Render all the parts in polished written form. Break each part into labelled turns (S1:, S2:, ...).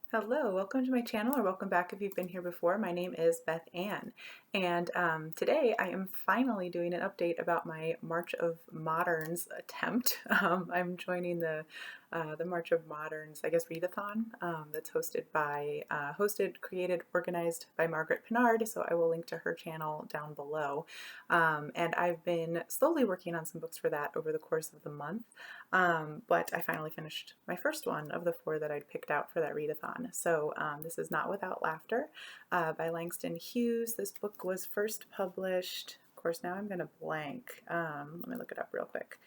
S1: Hello, welcome to my channel, or welcome back if you've been here before. My name is Bethanne, and today I am finally doing an update about my March of Moderns attempt. I'm joining the March of Moderns, I guess, readathon that's hosted, created, organized by Margaret Pinard. So I will link to her channel down below. And I've been slowly working on some books for that over the course of the month. But I finally finished my first one of the four that I'd picked out for that readathon. So this is Not Without Laughter by Langston Hughes. This book was first published, of course, now I'm going to blank. Let me look it up real quick.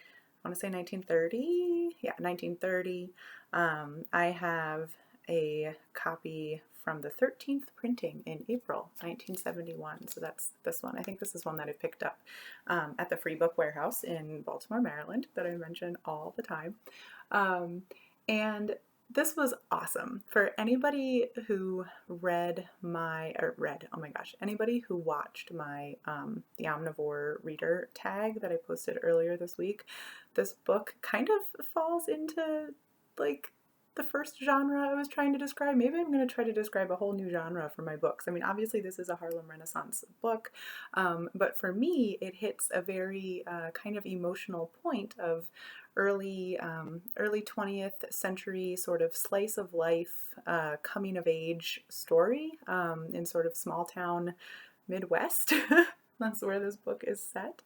S1: I want to say 1930. Yeah, 1930. I have a copy from the 13th printing in April 1971. So that's this one. I think this is one that I picked up at the Free Book Warehouse in Baltimore, Maryland, that I mention all the time. And this was awesome. For anybody who anybody who watched my The Omnivore Reader tag that I posted earlier this week, this book kind of falls into like the first genre I was trying to describe. Maybe I'm going to try to describe a whole new genre for my books. I mean, obviously this is a Harlem Renaissance book, but for me it hits a very kind of emotional point of early 20th century sort of slice of life, coming of age story in sort of small town Midwest. That's where this book is set.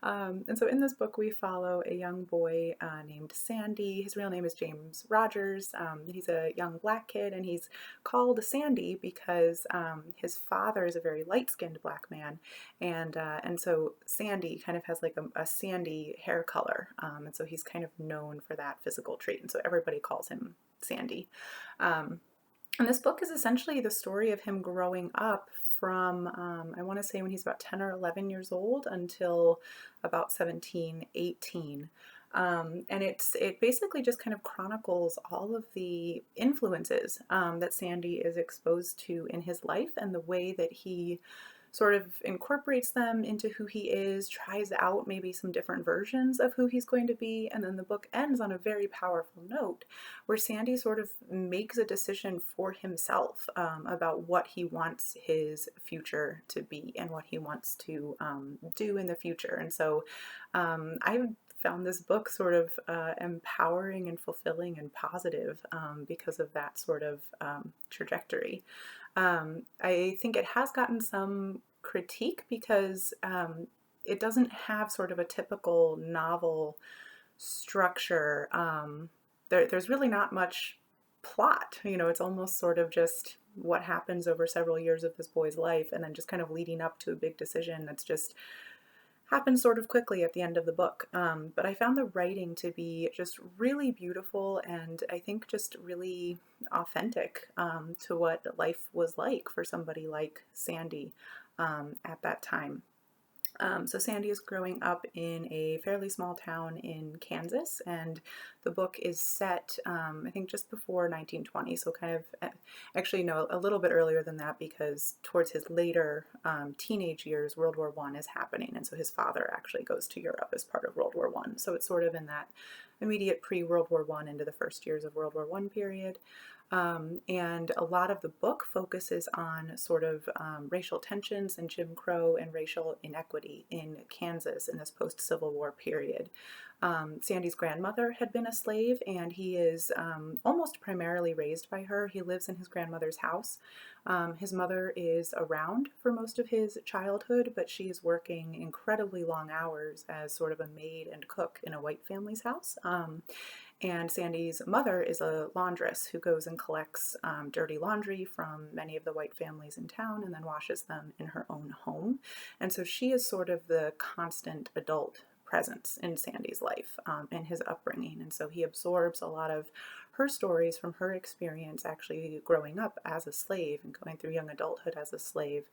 S1: And so in this book, we follow a young boy named Sandy. His real name is James Rogers. He's a young black kid, and he's called Sandy because his father is a very light-skinned black man, and so Sandy kind of has like a sandy hair color, and so he's kind of known for that physical trait, and so everybody calls him Sandy. And this book is essentially the story of him growing up from, I want to say when he's about 10 or 11 years old until about 17, 18. And it basically just kind of chronicles all of the influences that Sandy is exposed to in his life, and the way that he sort of incorporates them into who he is, tries out maybe some different versions of who he's going to be, and then the book ends on a very powerful note where Sandy sort of makes a decision for himself about what he wants his future to be and what he wants to do in the future. And so I found this book sort of empowering and fulfilling and positive because of that sort of trajectory. I think it has gotten some critique because it doesn't have sort of a typical novel structure. There's really not much plot. You know, it's almost sort of just what happens over several years of this boy's life, and then just kind of leading up to a big decision that's just happens sort of quickly at the end of the book. But I found the writing to be just really beautiful, and I think just really authentic to what life was like for somebody like Sandy at that time. So Sandy is growing up in a fairly small town in Kansas, and the book is set, I think, just before 1920, so kind of, actually, no, a little bit earlier than that, because towards his later teenage years, World War I is happening, and so his father actually goes to Europe as part of World War I. So it's sort of in that immediate pre-World War I into the first years of World War I period. And a lot of the book focuses on sort of racial tensions and Jim Crow and racial inequity in Kansas in this post-Civil War period. Sandy's grandmother had been a slave, and he is almost primarily raised by her. He lives in his grandmother's house. His mother is around for most of his childhood, but she is working incredibly long hours as sort of a maid and cook in a white family's house. And Sandy's mother is a laundress who goes and collects dirty laundry from many of the white families in town and then washes them in her own home. And so she is sort of the constant adult presence in Sandy's life and his upbringing. And so he absorbs a lot of her stories from her experience actually growing up as a slave and going through young adulthood as a slave.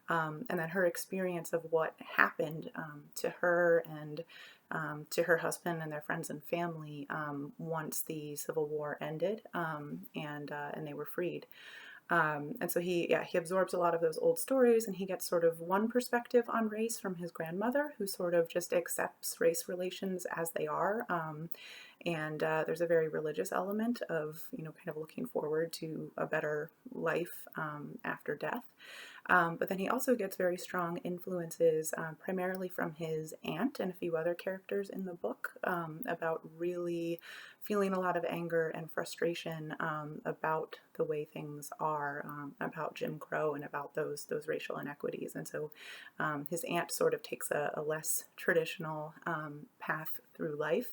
S1: And then her experience of what happened to her and to her husband and their friends and family once the Civil War ended and they were freed. And so he absorbs a lot of those old stories, and he gets sort of one perspective on race from his grandmother, who sort of just accepts race relations as they are. And there's a very religious element of, kind of looking forward to a better life after death. But then he also gets very strong influences, primarily from his aunt and a few other characters in the book, about really feeling a lot of anger and frustration about the way things are, about Jim Crow and about those racial inequities. And so his aunt sort of takes a less traditional path through life.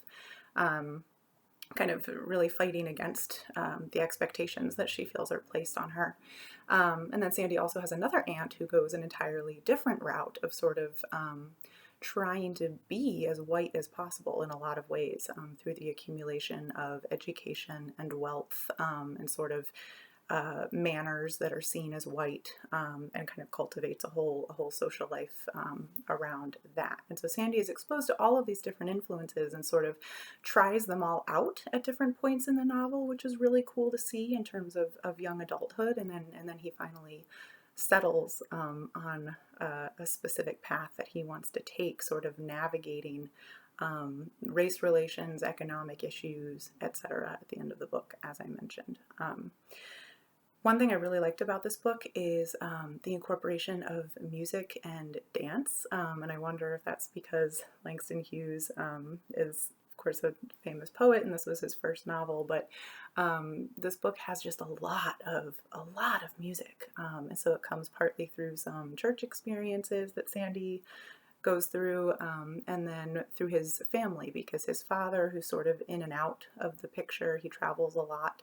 S1: Kind of really fighting against the expectations that she feels are placed on her. And then Sandy also has another aunt who goes an entirely different route of sort of trying to be as white as possible in a lot of ways, through the accumulation of education and wealth, and sort of manners that are seen as white, and kind of cultivates a whole social life around that. And so Sandy is exposed to all of these different influences and sort of tries them all out at different points in the novel, which is really cool to see in terms of young adulthood. And then he finally settles on a specific path that he wants to take, sort of navigating race relations, economic issues, etc. at the end of the book, as I mentioned. One thing I really liked about this book is the incorporation of music and dance, and I wonder if that's because Langston Hughes is, of course, a famous poet, and this was his first novel. But this book has just a lot of music, and so it comes partly through some church experiences that Sandy goes through, and then through his family, because his father, who's sort of in and out of the picture, he travels a lot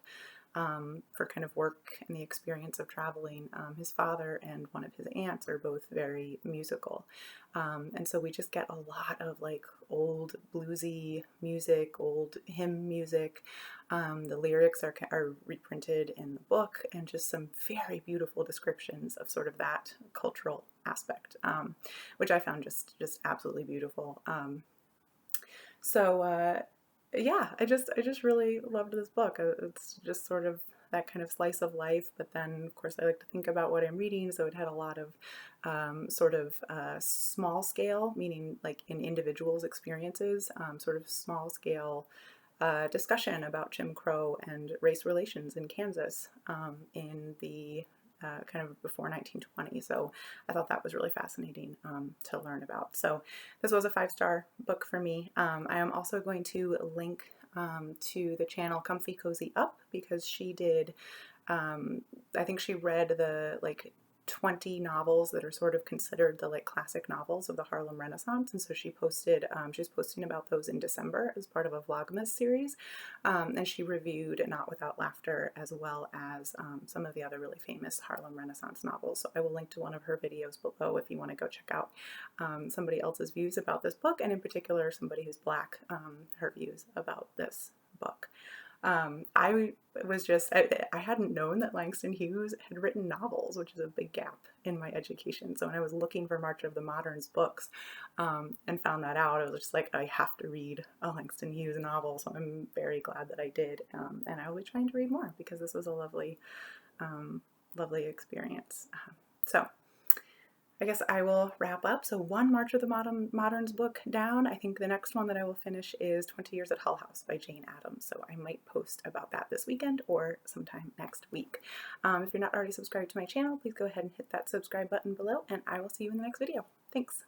S1: for kind of work and the experience of traveling. His father and one of his aunts are both very musical. And so we just get a lot of like old bluesy music, old hymn music. The lyrics are reprinted in the book, and just some very beautiful descriptions of sort of that cultural aspect, which I found just absolutely beautiful. Yeah, I just really loved this book. It's just sort of that kind of slice of life, but then of course I like to think about what I'm reading, so it had a lot of sort of small scale, meaning like in individuals' experiences, sort of small scale discussion about Jim Crow and race relations in Kansas, in the kind of before 1920. So I thought that was really fascinating to learn about. So this was a 5-star book for me. I am also going to link to the channel Comfycozyup, because she did, I think she read the like 20 novels that are sort of considered the like classic novels of the Harlem Renaissance, and so she posted, she's posting about those in December as part of a Vlogmas series, and she reviewed Not Without Laughter as well as some of the other really famous Harlem Renaissance novels. So I will link to one of her videos below if you want to go check out somebody else's views about this book, and in particular somebody who's Black, her views about this book. I I hadn't known that Langston Hughes had written novels, which is a big gap in my education. So when I was looking for March of the Moderns books, and found that out, I was just like, I have to read a Langston Hughes novel. So I'm very glad that I did. And I will be trying to read more, because this was a lovely, lovely experience. So I guess I will wrap up. So one March of the Moderns book down. I think the next one that I will finish is 20 Years at Hull House by Jane Addams. So I might post about that this weekend or sometime next week. If you're not already subscribed to my channel, please go ahead and hit that subscribe button below, and I will see you in the next video. Thanks.